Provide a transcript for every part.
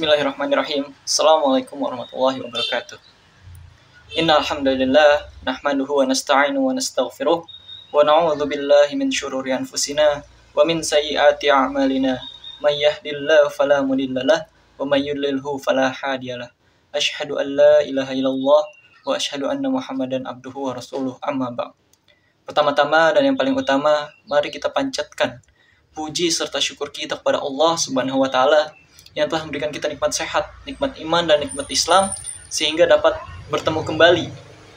Bismillahirrahmanirrahim. Assalamualaikum warahmatullahi wabarakatuh. Innal hamdalillah nahmaduhu wa nasta'inu wa nastaghfiruh wa na'udzu billahi min syururi anfusina wa min sayyiati a'malina. May yahdihillahu fala mudhillalah wa may yudlilhu fala hadiyalah. Asyhadu an la ilaha illallah wa asyhadu anna Muhammadan abduhu wa rasuluh. Amma ba'd. Pertama-tama dan yang paling utama, mari kita panjatkan puji serta syukur kita kepada Allah Subhanahu wa taala yang telah memberikan kita nikmat sehat, nikmat iman, dan nikmat Islam, sehingga dapat bertemu kembali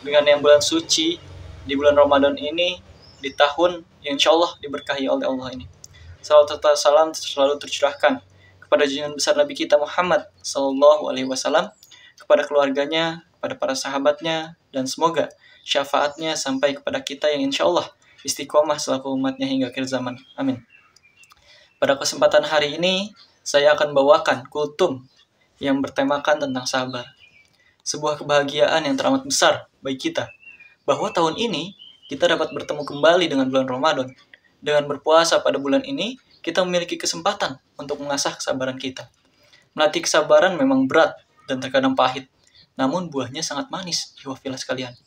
dengan yang bulan suci di bulan Ramadan ini, di tahun yang insya Allah diberkahi oleh Allah ini. Salawat serta salam selalu tercurahkan kepada junjungan besar Nabi kita Muhammad SAW, kepada keluarganya, kepada para sahabatnya, dan semoga syafaatnya sampai kepada kita yang insya Allah istiqomah selaku umatnya hingga akhir zaman. Amin. Pada kesempatan hari ini, saya akan bawakan kultum yang bertemakan tentang sabar. Sebuah kebahagiaan yang teramat besar bagi kita, bahwa tahun ini kita dapat bertemu kembali dengan bulan Ramadan. Dengan berpuasa pada bulan ini, kita memiliki kesempatan untuk mengasah kesabaran kita. Melatih kesabaran memang berat dan terkadang pahit, namun buahnya sangat manis, ikhwafillah sekalian.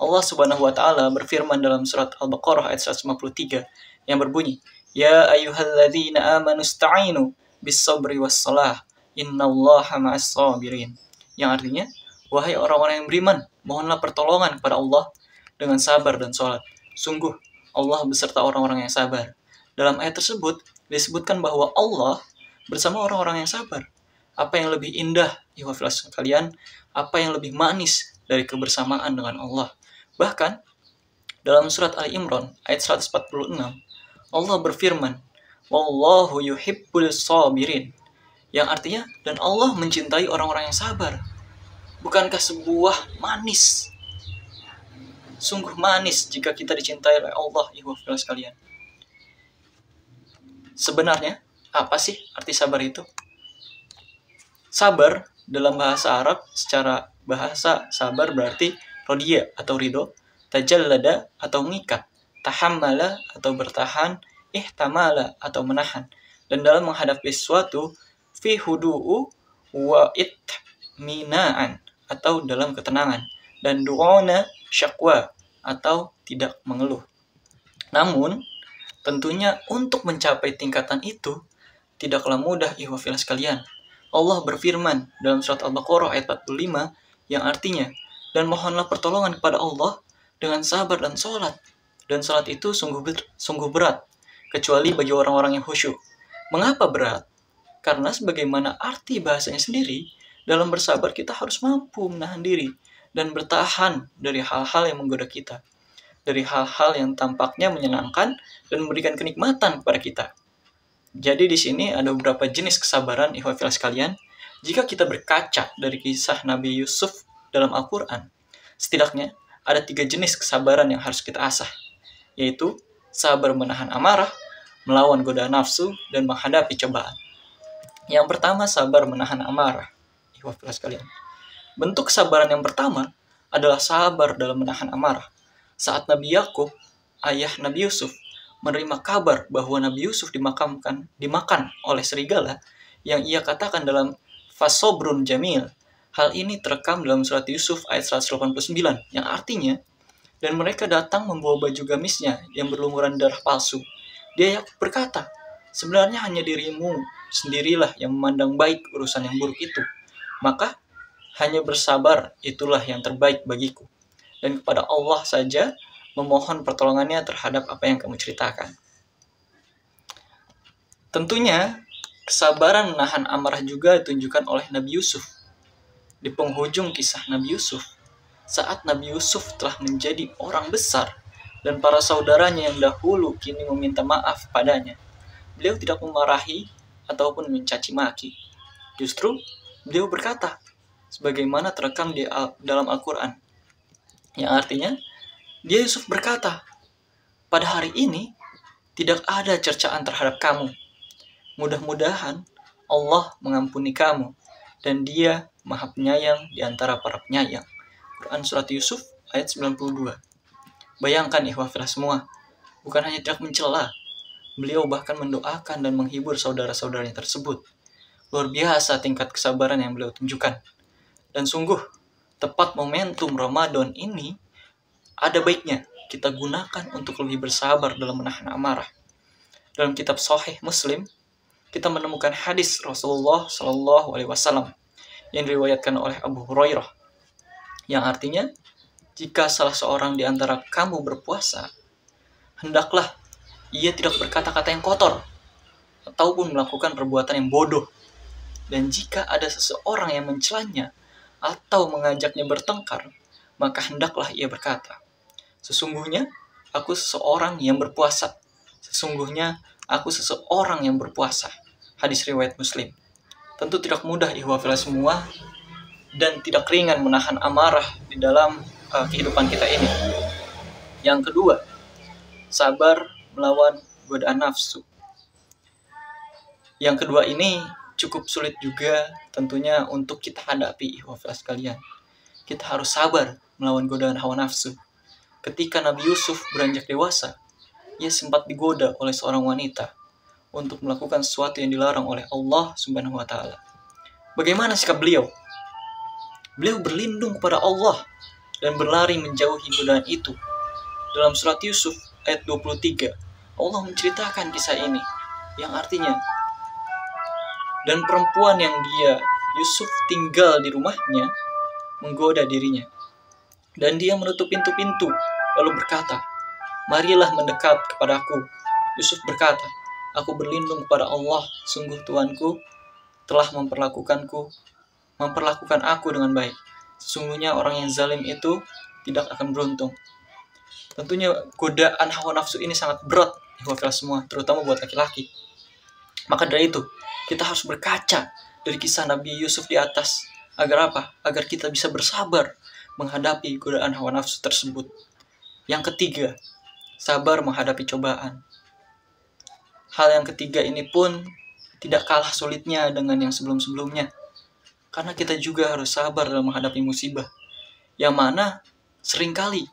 Allah Subhanahu wa taala berfirman dalam surat Al-Baqarah ayat 153 yang berbunyi, Ya ayyuhalladzina amanu ista'inu bis-sabri was-salah, innallaha ma'as-sabirin. Yang artinya, wahai orang-orang yang beriman, mohonlah pertolongan kepada Allah dengan sabar dan sholat. Sungguh, Allah beserta orang-orang yang sabar. Dalam ayat tersebut, disebutkan bahwa Allah bersama orang-orang yang sabar. Apa yang lebih indah, ikhwafillah sekalian, apa yang lebih manis dari kebersamaan dengan Allah. Bahkan, dalam surat Ali Imran, ayat 146, Allah berfirman, Wallahu yuhibbul sabirin, yang artinya, dan Allah mencintai orang-orang yang sabar. Bukankah sebuah manis? Sungguh manis jika kita dicintai oleh Allah, ikhwafillah sekalian. Sebenarnya, apa sih arti sabar itu? Sabar dalam bahasa Arab, secara bahasa sabar berarti rodiya atau ridho, tajallada atau mengikat, tahammala atau bertahan, ihtamala atau menahan, dan dalam menghadapi sesuatu fi hudu'u wa itminaan atau dalam ketenangan, dan du'ona syakwa atau tidak mengeluh. Namun tentunya untuk mencapai tingkatan itu tidaklah mudah, ikhwafillah sekalian. Allah berfirman dalam surat Al-Baqarah ayat 45 yang artinya, dan mohonlah pertolongan kepada Allah dengan sabar dan sholat, dan sholat itu sungguh berat kecuali bagi orang-orang yang khusyuk. Mengapa berat? Karena sebagaimana arti bahasanya sendiri, dalam bersabar kita harus mampu menahan diri dan bertahan dari hal-hal yang menggoda kita, dari hal-hal yang tampaknya menyenangkan dan memberikan kenikmatan kepada kita. Jadi di sini ada beberapa jenis kesabaran, ikhwafillah sekalian. Jika kita berkaca dari kisah Nabi Yusuf dalam Al-Quran, setidaknya ada 3 jenis kesabaran yang harus kita asah, yaitu sabar menahan amarah, melawan godaan nafsu, dan menghadapi cobaan. Yang pertama, sabar menahan amarah. Ikhwafillah sekalian. Bentuk kesabaran yang pertama adalah sabar dalam menahan amarah. Saat Nabi Yakub, ayah Nabi Yusuf, menerima kabar bahwa Nabi Yusuf dimakan oleh serigala, yang ia katakan dalam fasobrun jamil. Hal ini terekam dalam surat Yusuf ayat 189, yang artinya, dan mereka datang membawa baju gamisnya yang berlumuran darah palsu. Dia berkata, sebenarnya hanya dirimu sendirilah yang memandang baik urusan yang buruk itu. Maka hanya bersabar itulah yang terbaik bagiku. Dan kepada Allah saja memohon pertolongannya terhadap apa yang kamu ceritakan. Tentunya, kesabaran menahan amarah juga ditunjukkan oleh Nabi Yusuf. Di penghujung kisah Nabi Yusuf, saat Nabi Yusuf telah menjadi orang besar, dan para saudaranya yang dahulu kini meminta maaf padanya, beliau tidak memarahi ataupun mencaci maki. Justru, beliau berkata, sebagaimana terekam dalam Al-Quran, yang artinya, dia Yusuf berkata, pada hari ini tidak ada cercaan terhadap kamu. Mudah-mudahan Allah mengampuni kamu, dan Dia Maha Penyayang di antara para penyayang. Quran Surat Yusuf ayat 92. Bayangkan ikhwafillah semua, bukan hanya tidak mencela, beliau bahkan mendoakan dan menghibur saudara-saudaranya tersebut. Luar biasa tingkat kesabaran yang beliau tunjukkan. Dan sungguh, tepat momentum Ramadan ini, ada baiknya kita gunakan untuk lebih bersabar dalam menahan amarah. Dalam kitab Sahih Muslim, kita menemukan hadis Rasulullah Shallallahu Alaihi Wasallam yang diriwayatkan oleh Abu Hurairah, yang artinya, jika salah seorang di antara kamu berpuasa, hendaklah ia tidak berkata-kata yang kotor ataupun melakukan perbuatan yang bodoh. Dan jika ada seseorang yang mencelanya atau mengajaknya bertengkar, maka hendaklah ia berkata, sesungguhnya aku seseorang yang berpuasa. Sesungguhnya aku seseorang yang berpuasa. Hadis riwayat Muslim. Tentu tidak mudah ihwafillah semua, dan tidak ringan menahan amarah di dalam kehidupan kita ini. Yang kedua, sabar melawan godaan nafsu. Yang kedua ini cukup sulit juga tentunya untuk kita hadapi, ihwafillah sekalian. Kita harus sabar melawan godaan hawa nafsu. Ketika Nabi Yusuf beranjak dewasa, ia sempat digoda oleh seorang wanita untuk melakukan sesuatu yang dilarang oleh Allah Subhanahu wa Ta'ala. Bagaimana sikap beliau? Beliau berlindung kepada Allah dan berlari menjauhi godaan itu. Dalam surat Yusuf ayat 23, Allah menceritakan kisah ini, yang artinya, dan perempuan yang Yusuf tinggal di rumahnya menggoda dirinya. Dan dia menutup pintu-pintu, lalu berkata, marilah mendekat kepadaku. Yusuf berkata, aku berlindung kepada Allah, sungguh Tuanku telah memperlakukan aku dengan baik. Sesungguhnya orang yang zalim itu tidak akan beruntung. Tentunya godaan hawa nafsu ini sangat berat, ihwafillah semua, terutama buat laki-laki. Maka dari itu, kita harus berkaca dari kisah Nabi Yusuf di atas. Agar apa? Agar kita bisa bersabar menghadapi godaan hawa nafsu tersebut. Yang ketiga, sabar menghadapi cobaan. Hal yang ketiga ini pun tidak kalah sulitnya dengan yang sebelum-sebelumnya. Karena kita juga harus sabar dalam menghadapi musibah. Yang mana seringkali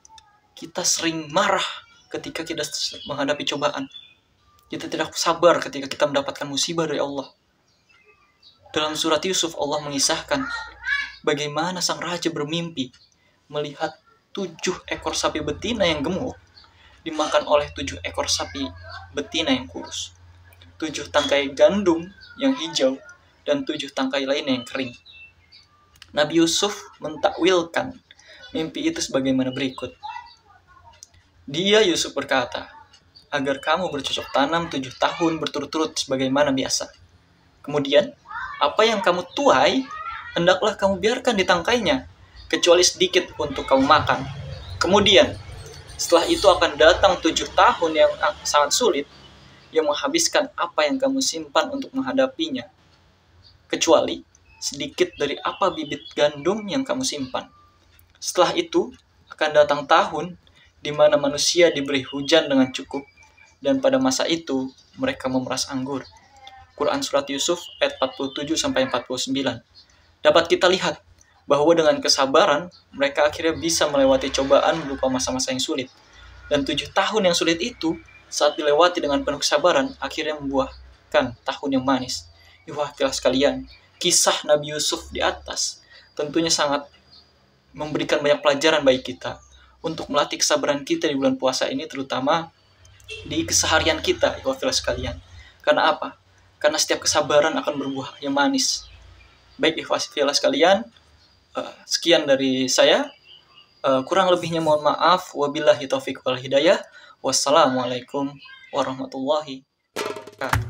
kita sering marah ketika kita menghadapi cobaan. Kita tidak sabar ketika kita mendapatkan musibah dari Allah. Dalam surat Yusuf, Allah mengisahkan bagaimana sang raja bermimpi melihat 7 ekor sapi betina yang gemuk dimakan oleh 7 ekor sapi betina yang kurus, 7 tangkai gandum yang hijau, dan 7 tangkai lainnya yang kering. Nabi Yusuf mentakwilkan mimpi itu sebagaimana berikut. Dia, Yusuf, berkata, agar kamu bercocok tanam 7 tahun berturut-turut sebagaimana biasa. Kemudian, apa yang kamu tuai, hendaklah kamu biarkan di tangkainya, kecuali sedikit untuk kamu makan. Kemudian, setelah itu akan datang 7 tahun yang sangat sulit, yang menghabiskan apa yang kamu simpan untuk menghadapinya, kecuali sedikit dari apa bibit gandum yang kamu simpan. Setelah itu, akan datang tahun di mana manusia diberi hujan dengan cukup, dan pada masa itu mereka memeras anggur. Quran Surat Yusuf ayat 47-49. Dapat kita lihat bahwa dengan kesabaran, mereka akhirnya bisa melewati cobaan berupa masa-masa yang sulit. Dan 7 tahun yang sulit itu, saat dilewati dengan penuh kesabaran, akhirnya membuahkan tahun yang manis. Ihwafillah sekalian, kisah Nabi Yusuf di atas tentunya sangat memberikan banyak pelajaran bagi kita untuk melatih kesabaran kita di bulan puasa ini, terutama di keseharian kita, ihwafillah sekalian. Karena apa? Karena setiap kesabaran akan berbuah yang manis. Baik ihwafillah sekalian, sekian dari saya. Kurang lebihnya mohon maaf. Wabillahi taufiq wal hidayah. Wassalamualaikum warahmatullahi wabarakatuh.